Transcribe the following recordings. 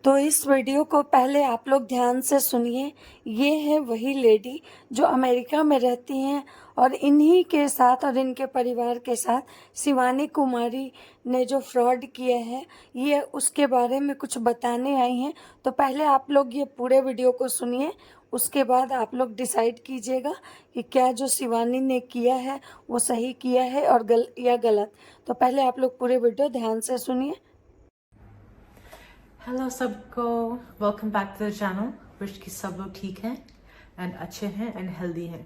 तो इस वीडियो को पहले आप लोग ध्यान से सुनिए। ये है वही लेडी जो अमेरिका में रहती हैं और इन्हीं के साथ और इनके परिवार के साथ शिवानी कुमारी ने जो फ्रॉड किया है ये उसके बारे में कुछ बताने आई हैं। तो पहले आप लोग ये पूरे वीडियो को सुनिए, उसके बाद आप लोग डिसाइड कीजिएगा कि क्या जो शिवानी ने किया है वो सही किया है और या गलत। तो पहले आप लोग पूरे वीडियो ध्यान से सुनिए। हेलो सबको, welcome back to the channel. Wish कि सब लोग ठीक हैं एंड अच्छे हैं एंड हेल्दी हैं।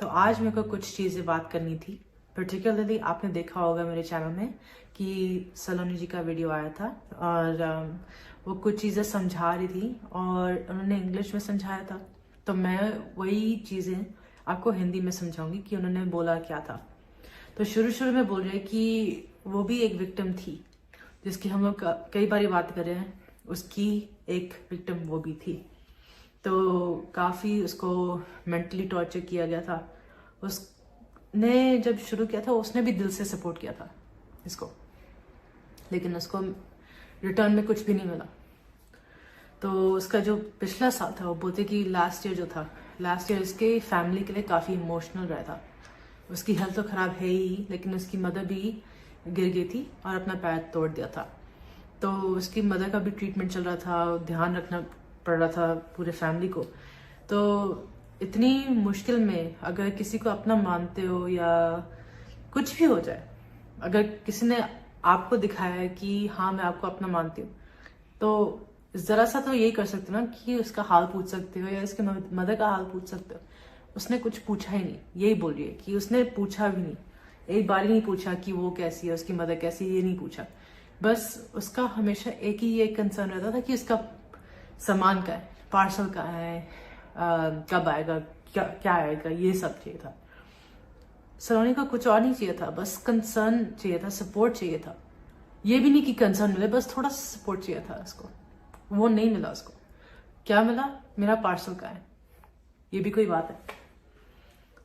तो आज मेरे को कुछ चीज़ें बात करनी थी। पर्टिकुलरली आपने देखा होगा मेरे चैनल में कि सलोनी जी का वीडियो आया था और वो कुछ चीज़ें समझा रही थी और उन्होंने इंग्लिश में समझाया था। तो मैं वही चीज़ें आपको हिंदी में समझाऊंगी कि उन्होंने बोला क्या था। तो शुरू में बोल रहे कि वो भी एक विक्टिम थी, जिसकी हम लोग कई बार बात कर रहे हैं। उसकी एक विक्टिम वो भी थी। तो काफ़ी उसको मेंटली टॉर्चर किया गया था। उसने जब शुरू किया था उसने भी दिल से सपोर्ट किया था इसको, लेकिन उसको रिटर्न में कुछ भी नहीं मिला। तो उसका जो पिछला साल था वो बोलते कि लास्ट ईयर उसके फैमिली के लिए काफ़ी इमोशनल रहा था। उसकी हेल्थ तो ख़राब है ही, लेकिन उसकी मदर भी गिर गई थी और अपना पैर तोड़ दिया था। तो उसकी मदर का भी ट्रीटमेंट चल रहा था, ध्यान रखना पड़ रहा था पूरे फैमिली को। तो इतनी मुश्किल में अगर किसी को अपना मानते हो या कुछ भी हो जाए, अगर किसी ने आपको दिखाया है कि हाँ मैं आपको अपना मानती हूँ, तो ज़रा सा तो यही कर सकते हो ना कि उसका हाल पूछ सकते हो या उसके मदर का हाल पूछ सकते हो। उसने कुछ पूछा ही नहीं, यही बोल रही है कि उसने पूछा भी नहीं, एक बार ही नहीं पूछा कि वो कैसी है, उसकी मदर कैसी है, ये नहीं पूछा। बस उसका हमेशा एक ही ये कंसर्न रहता था कि उसका सामान का है, पार्सल का है, कब आएगा, क्या आएगा, ये सब चाहिए था। सलोनी का कुछ और नहीं चाहिए था, बस कंसर्न चाहिए था, सपोर्ट चाहिए था। ये भी नहीं कि कंसर्न मिले, बस थोड़ा सा सपोर्ट चाहिए था उसको। वो नहीं मिला उसको। क्या मिला? मेरा पार्सल का है, ये भी कोई बात है?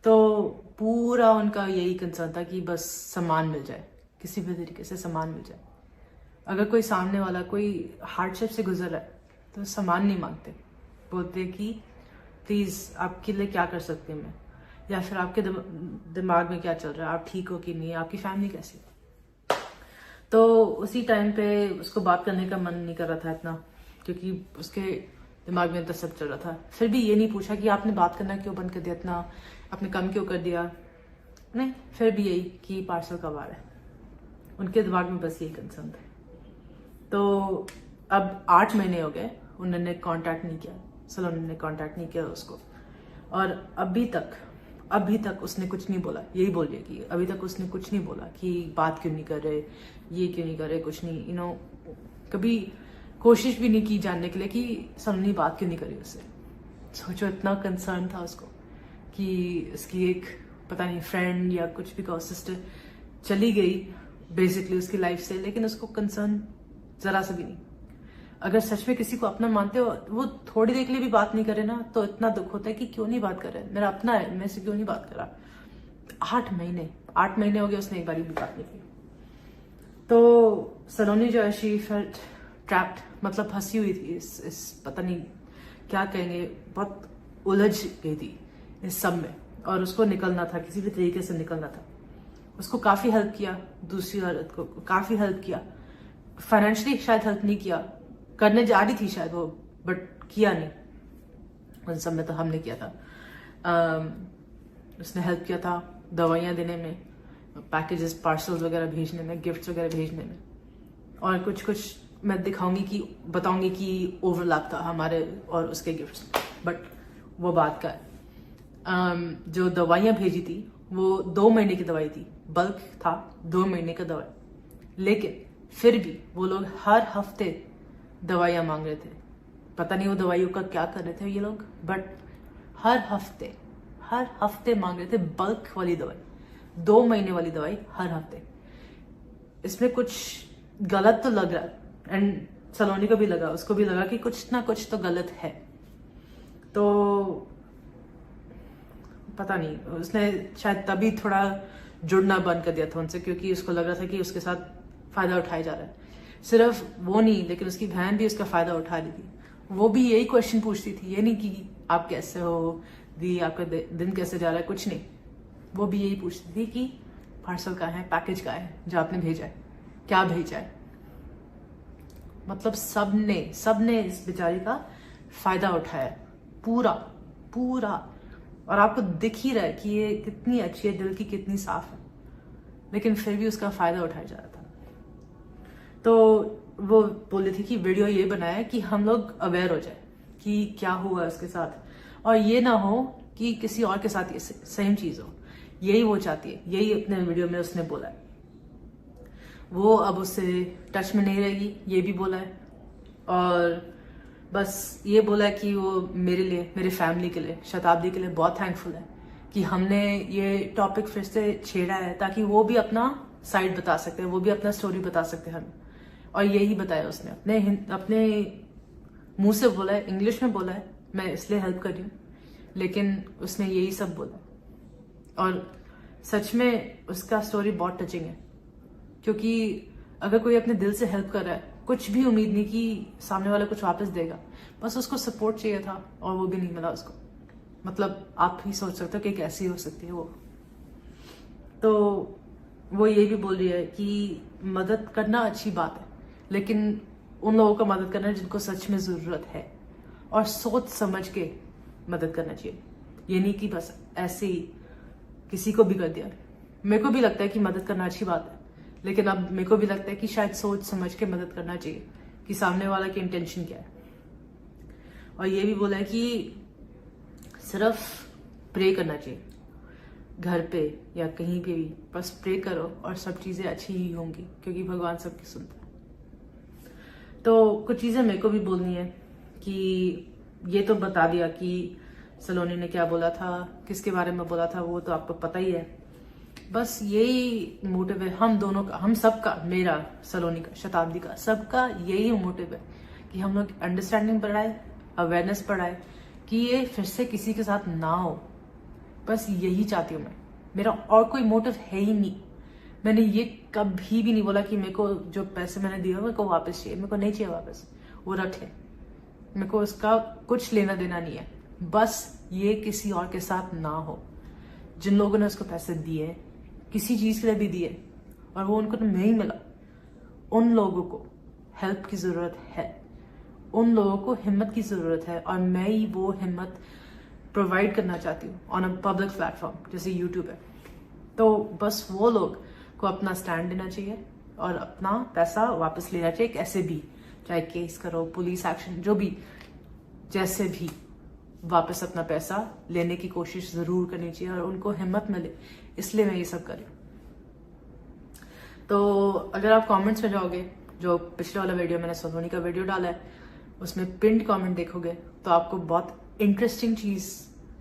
तो पूरा उनका यही कंसर्न था कि बस सामान मिल जाए, किसी भी तरीके से सामान मिल जाए। अगर कोई सामने वाला कोई हार्डशिप से गुजर रहा है तो सामान नहीं मांगते, बोलते कि प्लीज़ आपके लिए क्या कर सकते हैं मैं, या फिर आपके दिमाग में क्या चल रहा है, आप ठीक हो कि नहीं, आपकी फैमिली कैसी है। तो उसी टाइम पे उसको बात करने का मन नहीं कर रहा था इतना, क्योंकि उसके दिमाग में तो सब चल रहा था। फिर भी ये नहीं पूछा कि आपने बात करना क्यों बंद कर दिया, इतना आपने कम क्यों कर दिया, नहीं। फिर भी यही कि पार्सल कब आ रहा है, उनके दिमाग में बस यही कंसर्न था। तो अब 8 महीने हो गए, उन्होंने कांटेक्ट नहीं किया, सलोनी ने कांटेक्ट नहीं किया उसको। और अभी तक उसने कुछ नहीं बोला। यही बोल रही है कि अभी तक उसने कुछ नहीं बोला कि बात क्यों नहीं कर रहे, ये क्यों नहीं कर रहे, कुछ नहीं। कभी कोशिश भी नहीं की जानने के लिए कि सलोनी बात क्यों नहीं करी उससे। सोचो, इतना कंसर्न था उसको कि उसकी एक पता नहीं फ्रेंड या कुछ भी कहो, सिस्टर चली गई बेसिकली उसकी लाइफ से, लेकिन उसको कंसर्न जरा सा भी नहीं। अगर सच में किसी को अपना मानते हो, वो थोड़ी देर के लिए भी बात नहीं करे ना, तो इतना दुख होता है कि क्यों नहीं बात कर रहे, मेरा अपना है, मेरे से क्यों नहीं बात करा। 8 महीने हो गए, उसने एक बार भी बात नहीं की। तो सलोनी जो है शी फेल्ट ट्रैप्ड, मतलब फंसी हुई थी इस पता नहीं क्या कहेंगे, बहुत उलझ गई थी इस सब में, और उसको निकलना था, किसी भी तरीके से निकलना था। उसको काफ़ी हेल्प किया, दूसरी औरत को काफ़ी हेल्प किया, फाइनेंशियली शायद हेल्प नहीं किया, करने जा रही थी शायद वो, बट किया नहीं। उन सब में तो हमने किया था। उसने हेल्प किया था दवाइयाँ देने में, पैकेजेस पार्सल्स वगैरह भेजने में, गिफ्ट्स वगैरह भेजने में, और कुछ मैं बताऊंगी कि ओवरलैप था हमारे और उसके गिफ्ट्स, बट वो बात का है। जो दवाइयाँ भेजी थी वो 2 महीने की दवाई थी, बल्क था 2 महीने का दवाई, लेकिन फिर भी वो लोग हर हफ्ते दवाइयाँ मांग रहे थे। पता नहीं वो दवाइयों का क्या कर रहे थे ये लोग, बट हर हफ्ते मांग रहे थे बल्क वाली दवाई, 2 महीने वाली दवाई हर हफ्ते। इसमें कुछ गलत तो लग रहा है, एंड सलोनी को भी लगा, उसको भी लगा कि कुछ ना कुछ तो गलत है। तो पता नहीं, उसने शायद तभी थोड़ा जुड़ना बंद कर दिया था उनसे, क्योंकि उसको लग रहा था कि उसके साथ फायदा उठाया जा रहा है। सिर्फ वो नहीं, लेकिन उसकी बहन भी उसका फायदा उठा रही थी। वो भी यही क्वेश्चन पूछती थी, ये नहीं कि आप कैसे हो दी, आपका दिन कैसे जा रहा है, कुछ नहीं। वो भी यही पूछती थी कि पार्सल कहाँ है, पैकेज कहाँ है जो आपने भेजा है, क्या भेजा है। मतलब सबने इस बेचारी का फायदा उठाया पूरा पूरा। और आपको दिख ही रहा है कि ये कितनी अच्छी है, दिल की कितनी साफ है, लेकिन फिर भी उसका फायदा उठाया जा रहा था। तो वो बोली थी कि वीडियो ये बनाया कि हम लोग अवेयर हो जाए कि क्या हुआ उसके साथ, और ये ना हो कि किसी और के साथ ये सेम चीज हो। यही वो चाहती है, यही अपने वीडियो में उसने बोला है। वो अब उससे टच में नहीं रहेगी, ये भी बोला है। और बस ये बोला है कि वो मेरे लिए, मेरे फैमिली के लिए, शताब्दी के लिए बहुत थैंकफुल है कि हमने ये टॉपिक फिर से छेड़ा है, ताकि वो भी अपना साइड बता सकते हैं, वो भी अपना स्टोरी बता सकते हैं हमें। और यही बताया उसने, अपने मुंह से बोला है, इंग्लिश में बोला है, मैं इसलिए हेल्प कर रही हूँ, लेकिन उसने यही सब बोला। और सच में उसका स्टोरी बहुत टचिंग है, क्योंकि अगर कोई अपने दिल से हेल्प कर रहा है, कुछ भी उम्मीद नहीं कि सामने वाला कुछ वापस देगा, बस उसको सपोर्ट चाहिए था और वो भी नहीं मिला उसको। मतलब आप ही सोच सकते हो कि कैसी हो सकती है वो। तो वो ये भी बोल रही है कि मदद करना अच्छी बात है, लेकिन उन लोगों का मदद करना जिनको सच में जरूरत है, और सोच समझ के मदद करना चाहिए। ये नहीं कि बस ऐसे ही किसी को भी कर दिया। मेरे को भी लगता है कि मदद करना अच्छी बात है, लेकिन अब मेरे को भी लगता है कि शायद सोच समझ के मदद करना चाहिए कि सामने वाला की इंटेंशन क्या है। और ये भी बोला है कि सिर्फ प्रे करना चाहिए, घर पे या कहीं पे भी बस प्रे करो और सब चीजें अच्छी ही होंगी, क्योंकि भगवान सबकी सुनता है। तो कुछ चीजें मेरे को भी बोलनी है कि ये तो बता दिया कि सलोनी ने क्या बोला था, किसके बारे में बोला था, वो तो आपको पता ही है। बस यही मोटिव है हम दोनों का, हम सबका, मेरा, सलोनी का, शताब्दी का, सबका यही मोटिव है कि हम लोग अंडरस्टैंडिंग बढ़ाए, अवेयरनेस बढ़ाए, कि ये फिर से किसी के साथ ना हो। बस यही चाहती हूँ मैं, मेरा और कोई मोटिव है ही नहीं। मैंने ये कभी भी नहीं बोला कि मेरे को जो पैसे मैंने दिए मेरे को वापस चाहिए, मेरे को नहीं चाहिए वापस, वो रख ले, मेरे को उसका कुछ लेना देना नहीं है। बस ये किसी और के साथ ना हो। जिन लोगों ने उसको पैसे दिए, किसी चीज के लिए भी दिए, और वो उनको नहीं मिला, उन लोगों को हेल्प की जरूरत है, उन लोगों को हिम्मत की जरूरत है, और मैं ही वो हिम्मत प्रोवाइड करना चाहती हूँ ऑन अ पब्लिक प्लेटफॉर्म जैसे यूट्यूब है। तो बस वो लोग को अपना स्टैंड देना चाहिए और अपना पैसा वापस लेना चाहिए, कैसे भी, चाहे केस करो, पुलिस एक्शन, जो भी, जैसे भी, वापस अपना पैसा लेने की कोशिश जरूर करनी चाहिए, और उनको हिम्मत मिले, इसलिए मैं ये सब कर रही हूँ। तो अगर आप कमेंट्स में जाओगे, जो पिछले वाला वीडियो मैंने सलोनी का वीडियो डाला है, उसमें पिंड कमेंट देखोगे तो आपको बहुत इंटरेस्टिंग चीज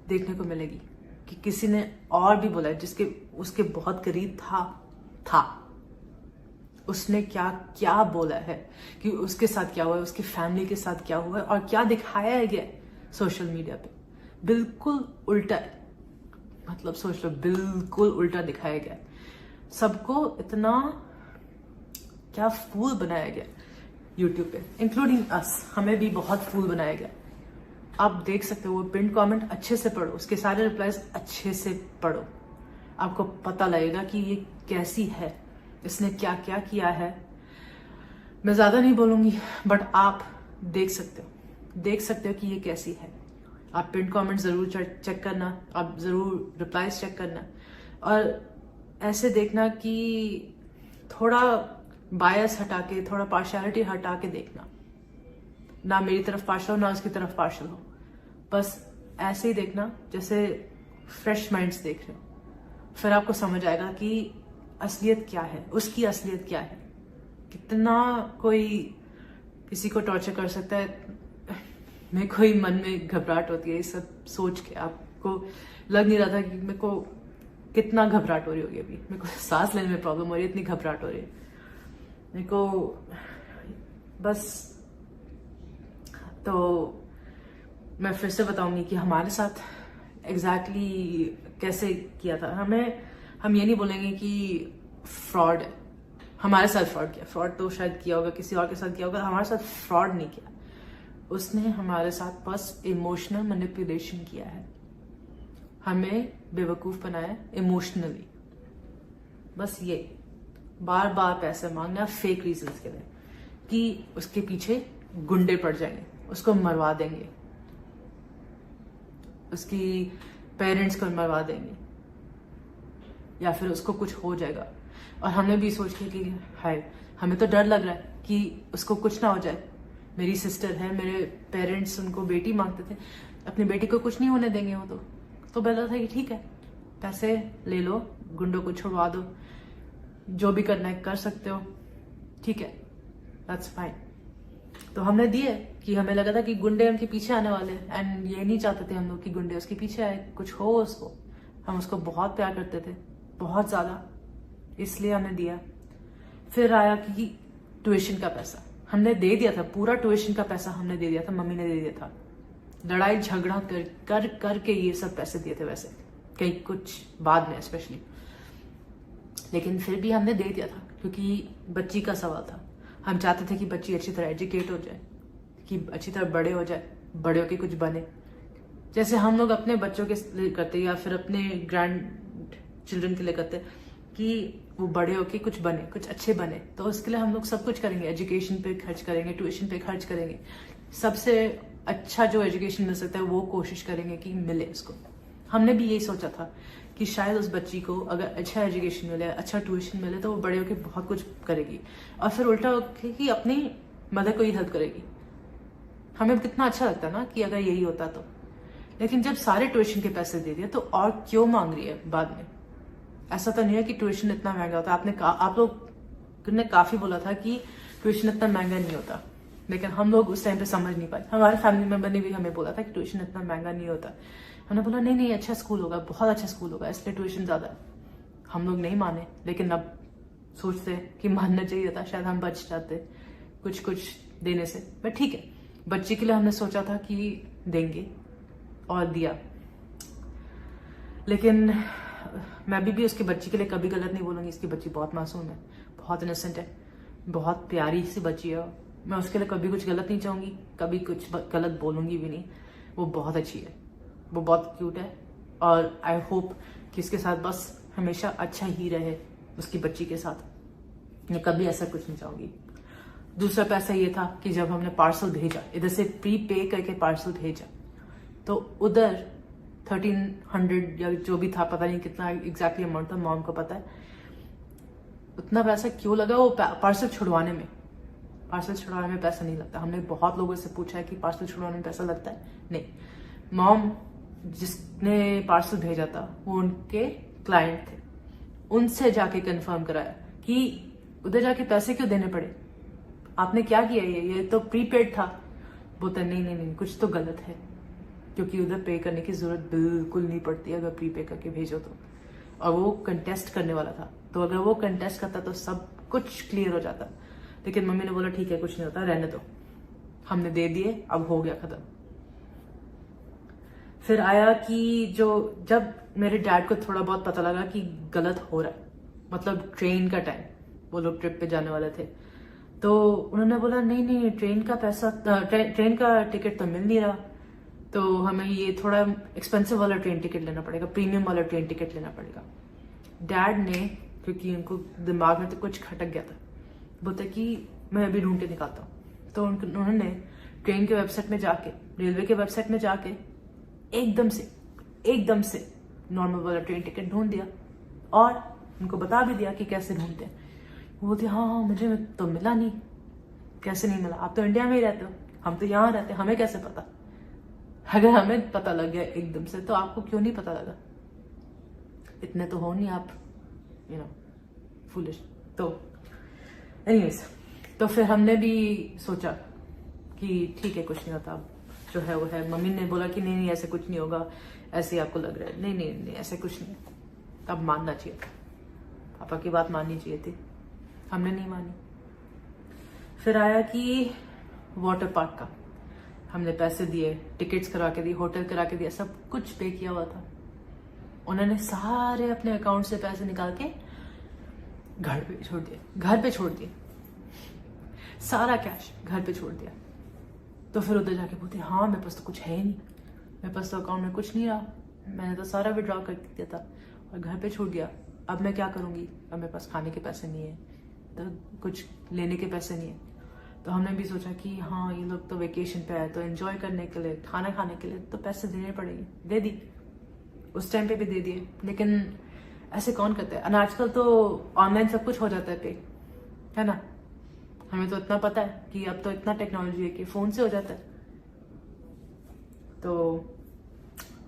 देखने को मिलेगी कि किसी ने और भी बोला है, जिसके उसके बहुत करीब था उसने क्या क्या बोला है कि उसके साथ क्या हुआ है, उसकी फैमिली के साथ क्या हुआ है, और क्या दिखाया गया सोशल मीडिया पे। बिल्कुल उल्टा है, मतलब सोच लो, बिल्कुल उल्टा दिखाया गया। सबको इतना क्या फूल बनाया गया यूट्यूब पे, इंक्लूडिंग अस, हमें भी बहुत फूल बनाया गया। आप देख सकते हो, वो पिन कमेंट अच्छे से पढ़ो, उसके सारे रिप्लाईज अच्छे से पढ़ो, आपको पता लगेगा कि ये कैसी है, इसने क्या क्या किया है। मैं ज्यादा नहीं बोलूंगी, बट आप देख सकते हो कि ये कैसी है। आप पिन कमेंट जरूर चेक करना, आप जरूर रिप्लाईज चेक करना, और ऐसे देखना कि थोड़ा बायस हटा के, थोड़ा पार्शियलिटी हटा के देखना, ना मेरी तरफ पार्शल हो, ना उसकी तरफ पार्शल हो। बस ऐसे ही देखना जैसे फ्रेश माइंड्स देख रहे हो, फिर आपको समझ आएगा कि असलियत क्या है, उसकी असलियत क्या है। कितना कोई किसी को टॉर्चर कर सकता है। मेरे को ही मन में घबराहट होती है ये सब सोच के। आपको लग नहीं रहा था कि मेरे को कितना घबराहट हो रही होगी अभी। मेरे को सांस लेने में प्रॉब्लम हो रही है, इतनी घबराहट हो रही है मेरे को। बस तो मैं फिर से बताऊंगी कि हमारे साथ एग्जैक्टली कैसे किया था। हम ये नहीं बोलेंगे कि फ्रॉड है, हमारे साथ फ्रॉड किया। फ्रॉड तो शायद किया होगा, किसी और के साथ किया होगा, हमारे साथ फ्रॉड नहीं किया। उसने हमारे साथ बस इमोशनल मैनिपुलेशन किया है, हमें बेवकूफ बनाया इमोशनली। बस ये बार बार पैसे मांगना फेक रीजंस के लिए कि उसके पीछे गुंडे पड़ जाएंगे, उसको मरवा देंगे, उसकी पेरेंट्स को मरवा देंगे, या फिर उसको कुछ हो जाएगा। और हमने भी सोच लिया कि हाय, हमें तो डर लग रहा है कि उसको कुछ ना हो जाए। मेरी सिस्टर है, मेरे पेरेंट्स उनको बेटी मांगते थे, अपनी बेटी को कुछ नहीं होने देंगे वो तो बोला था कि ठीक है, पैसे ले लो, गुंडों को छुड़वा दो, जो भी करना है कर सकते हो, ठीक है, दैट्स फाइन। तो हमने दिए कि हमें लगा था कि गुंडे उनके पीछे आने वाले, एंड ये नहीं चाहते थे हम लोग कि गुंडे उसके पीछे आए, कुछ हो उसको। हम उसको बहुत प्यार करते थे, बहुत ज्यादा, इसलिए हमने दिया। फिर आया कि ट्यूशन का पैसा हमने दे दिया था, पूरा ट्यूशन का पैसा हमने दे दिया था, मम्मी ने दे दिया था। लड़ाई झगड़ा कर करके ये सब पैसे दिए थे, वैसे कई कुछ बाद में स्पेशली, लेकिन फिर भी हमने दे दिया था क्योंकि बच्ची का सवाल था। हम चाहते थे कि बच्ची अच्छी तरह एजुकेट हो जाए, कि अच्छी तरह बड़े हो जाए, बड़े होके कुछ बने, जैसे हम लोग अपने बच्चों के लिए करते या फिर अपने ग्रैंड चिल्ड्रन के लिए करते, कि वो बड़े होके कुछ बने, कुछ अच्छे बने। तो उसके लिए हम लोग सब कुछ करेंगे, एजुकेशन पे खर्च करेंगे, ट्यूशन पे खर्च करेंगे, सबसे अच्छा जो एजुकेशन मिल सकता है वो कोशिश करेंगे कि मिले उसको। हमने भी यही सोचा था कि शायद उस बच्ची को अगर अच्छा एजुकेशन मिले, अच्छा ट्यूशन मिले, तो वो बड़े होके बहुत कुछ करेगी, और फिर उल्टा होके कि अपनी मदर को ही हेल्प करेगी। हमें कितना अच्छा लगता ना कि अगर यही होता तो। लेकिन जब सारे ट्यूशन के पैसे दे दिए तो और क्यों मांग रही है बाद में? ऐसा तो नहीं है कि ट्यूशन इतना महंगा होता। आप लोग ने काफी बोला था कि ट्यूशन इतना महंगा नहीं होता, लेकिन हम लोग उस टाइम पे समझ नहीं पाए। हमारे फैमिली मेंबर ने भी हमें बोला था कि ट्यूशन इतना महंगा नहीं होता। हमने बोला नहीं नहीं, अच्छा स्कूल होगा, बहुत अच्छा स्कूल होगा, इसलिए ट्यूशन ज्यादा है। हम लोग नहीं माने, लेकिन अब सोचते कि मानना चाहिए था, शायद हम बच जाते कुछ कुछ देने से। बट ठीक है, बच्चे के लिए हमने सोचा था कि देंगे और दिया। लेकिन मैं भी उसकी बच्ची के लिए कभी गलत नहीं बोलूंगी। इसकी बच्ची बहुत मासूम है, बहुत इनोसेंट है, बहुत प्यारी सी बच्ची है। मैं उसके लिए कभी कुछ गलत नहीं चाहूंगी, कभी कुछ गलत बोलूंगी भी नहीं। वो बहुत अच्छी है, वो बहुत क्यूट है, और आई होप कि इसके साथ बस हमेशा अच्छा ही रहे, उसकी बच्ची के साथ। मैं कभी ऐसा कुछ नहीं चाहूंगी। दूसरा पैसा ये था कि जब हमने पार्सल भेजा, इधर से प्री पे करके पार्सल भेजा, तो उधर 1300 या जो भी था, पता नहीं कितना एग्जैक्टली अमाउंट था, मॉम को पता है। उतना पैसा क्यों लगा वो पार्सल छुड़वाने में? पार्सल छुड़वाने में पैसा नहीं लगता। हमने बहुत लोगों से पूछा है कि पार्सल छुड़वाने में पैसा लगता है, नहीं। मॉम जिसने पार्सल भेजा था वो उनके क्लाइंट थे, उनसे जाके कंफर्म कराया कि उधर जाके पैसे क्यों देने पड़े, आपने क्या किया, ये तो प्रीपेड था। बोलते नहीं नहीं नहीं, कुछ तो गलत है, क्योंकि उधर पे करने की जरूरत बिल्कुल नहीं पड़ती अगर प्रीपे करके भेजो तो। और वो कंटेस्ट करने वाला था, तो अगर वो कंटेस्ट करता तो सब कुछ क्लियर हो जाता। लेकिन मम्मी ने बोला ठीक है, कुछ नहीं होता, रहने दो। हमने दे दिए, अब हो गया खत्म। फिर आया कि जब मेरे डैड को थोड़ा बहुत पता लगा कि गलत हो रहा है, मतलब ट्रेन का टाइम, वो लोग ट्रिप पे जाने वाले थे, तो उन्होंने बोला नहीं नहीं, ट्रेन का पैसा, ट्रेन का टिकट तो मिल नहीं रहा, तो हमें ये थोड़ा एक्सपेंसिव वाला ट्रेन टिकट लेना पड़ेगा, प्रीमियम वाला ट्रेन टिकट लेना पड़ेगा। डैड ने, क्योंकि उनको दिमाग में तो कुछ खटक गया था, बोलते कि मैं अभी ढूंढ के निकालता हूँ। तो उन्होंने ट्रेन के वेबसाइट में जाके, रेलवे के वेबसाइट में जाके एकदम से नॉर्मल वाला ट्रेन टिकट ढूंढ दिया, और उनको बता भी दिया कि कैसे ढूंढते हैं। वो बोलते हाँ मुझे तो मिला नहीं। कैसे नहीं मिला? आप तो इंडिया में ही रहते हो, हम तो यहाँ रहते हैं, हमें कैसे पता? अगर हमें पता लग गया एकदम से, तो आपको क्यों नहीं पता लगा? इतने तो हो नहीं आप, फूलिश। तो एनीवेज, तो फिर हमने भी सोचा कि ठीक है, कुछ नहीं होता, अब जो है वो है। मम्मी ने बोला कि नहीं नहीं, ऐसे कुछ नहीं होगा, ऐसे आपको लग रहा है। नहीं नहीं नहीं, ऐसे कुछ नहीं। तब मानना चाहिए था, पापा की बात माननी चाहिए थी, हमने नहीं मानी। फिर आया कि वाटर पार्क का हमने पैसे दिए, टिकट्स करा के दिए, होटल करा के दिया, सब कुछ पे किया हुआ था। उन्होंने सारे अपने अकाउंट से पैसे निकाल के घर पे छोड़ दिया, सारा कैश घर पे छोड़ दिया। तो फिर उधर जाके बोलते हाँ मेरे पास तो कुछ है ही नहीं, मेरे पास तो अकाउंट में कुछ नहीं रहा, मैंने तो सारा विड्रॉ कर दिया था और घर पे छोड़ गया, अब मैं क्या करूँगी, अब मेरे पास खाने के पैसे नहीं है, तो कुछ लेने के पैसे नहीं है। तो हमने भी सोचा कि हाँ ये लोग तो वेकेशन पे आए, तो एंजॉय करने के लिए, खाना खाने के लिए तो पैसे देने पड़ेंगे, दे दी, उस टाइम पे भी दे दिए। लेकिन ऐसे कौन करता है, और आजकल तो ऑनलाइन सब कुछ हो जाता है पे, है ना, हमें तो इतना पता है कि अब तो इतना टेक्नोलॉजी है कि फोन से हो जाता है। तो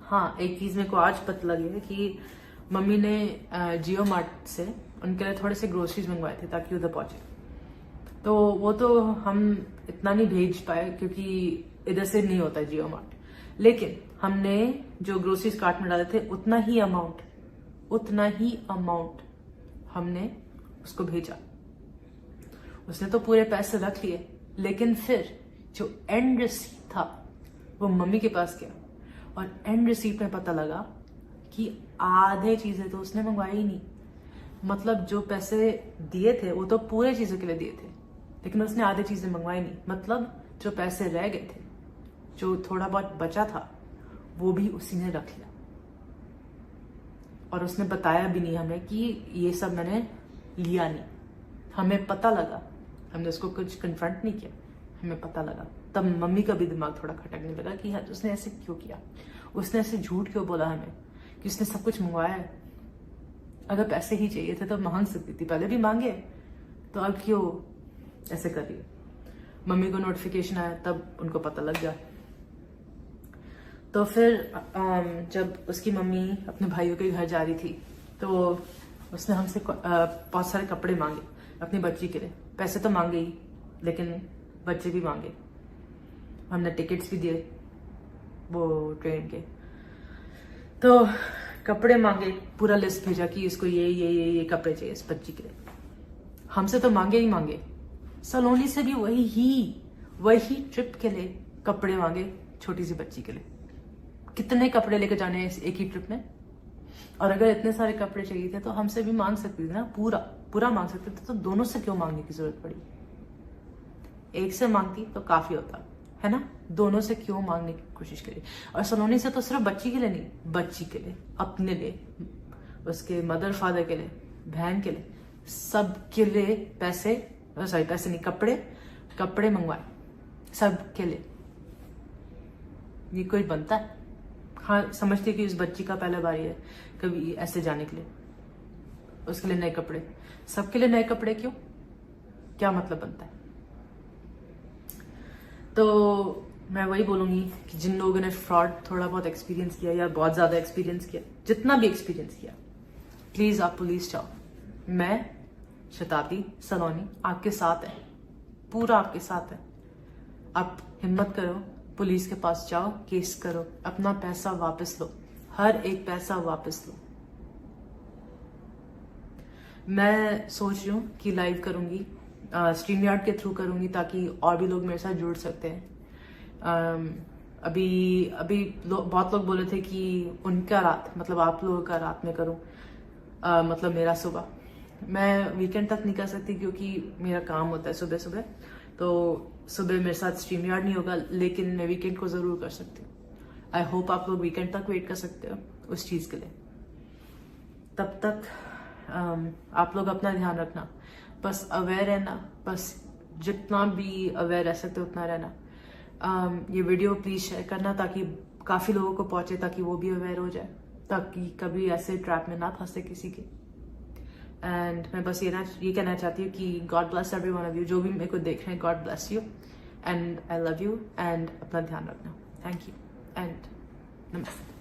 हाँ, एक चीज मेरे को आज पता लगी है कि मम्मी ने जियो मार्ट से उनके लिए थोड़े से ग्रोसरीज मंगवाए थे ताकि उधर पहुंचे। तो वो तो हम इतना नहीं भेज पाए क्योंकि इधर से नहीं होता जियो मार्ट, लेकिन हमने जो ग्रोसरीज कार्ट में डाले थे उतना ही अमाउंट हमने उसको भेजा। उसने तो पूरे पैसे रख लिए, लेकिन फिर जो एंड रिसीप्ट था वो मम्मी के पास गया और एंड रिसीप्ट में पता लगा कि आधे चीजें तो उसने मंगवाई ही नहीं। मतलब जो पैसे दिए थे वो तो पूरे चीजों के लिए दिए थे, लेकिन उसने आधे चीजें मंगवाई नहीं। मतलब जो पैसे रह गए थे, जो थोड़ा बहुत बचा था, वो भी उसी ने रख लिया और उसने बताया भी नहीं हमें कि ये सब मैंने लिया नहीं। हमें पता लगा, हमने उसको कुछ कन्फ्रंट नहीं किया, हमें पता लगा। तब मम्मी का भी दिमाग थोड़ा खटकने लगा कि यार उसने ऐसे क्यों किया, उसने ऐसे झूठ क्यों बोला हमें कि उसने सब कुछ मंगवाया है। अगर पैसे ही चाहिए थे तो मांग सकती थी, पहले भी मांगे, तो अब क्यों ऐसे कर रही है। मम्मी को नोटिफिकेशन आया तब उनको पता लग गया। तो फिर जब उसकी मम्मी अपने भाइयों के घर जा रही थी तो उसने हमसे बहुत सारे कपड़े मांगे अपनी बच्ची के लिए। पैसे तो मांगे ही, लेकिन बच्चे भी मांगे। हमने टिकट्स भी दिए वो ट्रेन के। तो कपड़े मांगे, पूरा लिस्ट भेजा कि इसको ये कपड़े चाहिए इस बच्ची के लिए। हमसे तो मांगे ही मांगे। सलोनी से भी वही ट्रिप के लिए कपड़े मांगे छोटी सी बच्ची के लिए। कितने कपड़े लेकर जाने हैं एक ही ट्रिप में? और अगर इतने सारे कपड़े चाहिए थे तो हमसे भी मांग सकती थी ना, पूरा मांग सकते थे। तो दोनों से क्यों मांगने की जरूरत पड़ी? एक से मांगती तो काफी होता, है ना। दोनों से क्यों मांगने की कोशिश करी? और सलोनी से तो सिर्फ बच्ची के लिए नहीं, बच्ची के लिए, अपने लिए, उसके मदर फादर के लिए, बहन के लिए, सब के लिए पैसे नहीं, कपड़े मंगवाए सब के लिए। ये कोई बनता है? हाँ, समझती कि उस बच्ची का पहला बारी है कभी ऐसे जाने के लिए, उसके लिए नए कपड़े, सबके लिए नए कपड़े क्यों? क्या मतलब बनता है? तो मैं वही बोलूंगी कि जिन लोगों ने फ्रॉड थोड़ा बहुत एक्सपीरियंस किया या बहुत ज्यादा एक्सपीरियंस किया, जितना भी एक्सपीरियंस किया, प्लीज आप पुलिस जाओ। मैं शताब्दी सलोनी आपके साथ है, पूरा आपके साथ है। आप हिम्मत करो, पुलिस के पास जाओ, केस करो, अपना पैसा वापस लो, हर एक पैसा वापस लो। मैं सोच रही हूँ कि लाइव करूंगी, स्ट्रीम यार्ड के थ्रू करूंगी ताकि और भी लोग मेरे साथ जुड़ सकते हैं। अभी बहुत लोग बोले थे कि उनका रात, मतलब आप लोगों का रात में करूं, मतलब मेरा सुबह। मैं वीकेंड तक नहीं कर सकती क्योंकि मेरा काम होता है सुबह सुबह, तो सुबह मेरे साथ स्ट्रीम यार्ड नहीं होगा, लेकिन मैं वीकेंड को जरूर कर सकती हूँ। आई होप आप लोग वीकेंड तक वेट कर सकते हो उस चीज के लिए। तब तक आप लोग अपना ध्यान रखना, बस अवेयर रहना, बस जितना भी अवेयर रह सकते उतना रहना। ये वीडियो प्लीज शेयर करना ताकि काफी लोगों को पहुंचे, ताकि वो भी अवेयर हो जाए, ताकि कभी ऐसे ट्रैप में ना फंसे किसी के। एंड मैं बस ये कहना चाहती हूँ कि God bless every one of you, जो भी मेरे को देख रहे हैं, God bless you and I love you, and अपना ध्यान रखना। थैंक यू एंड नमस्ते।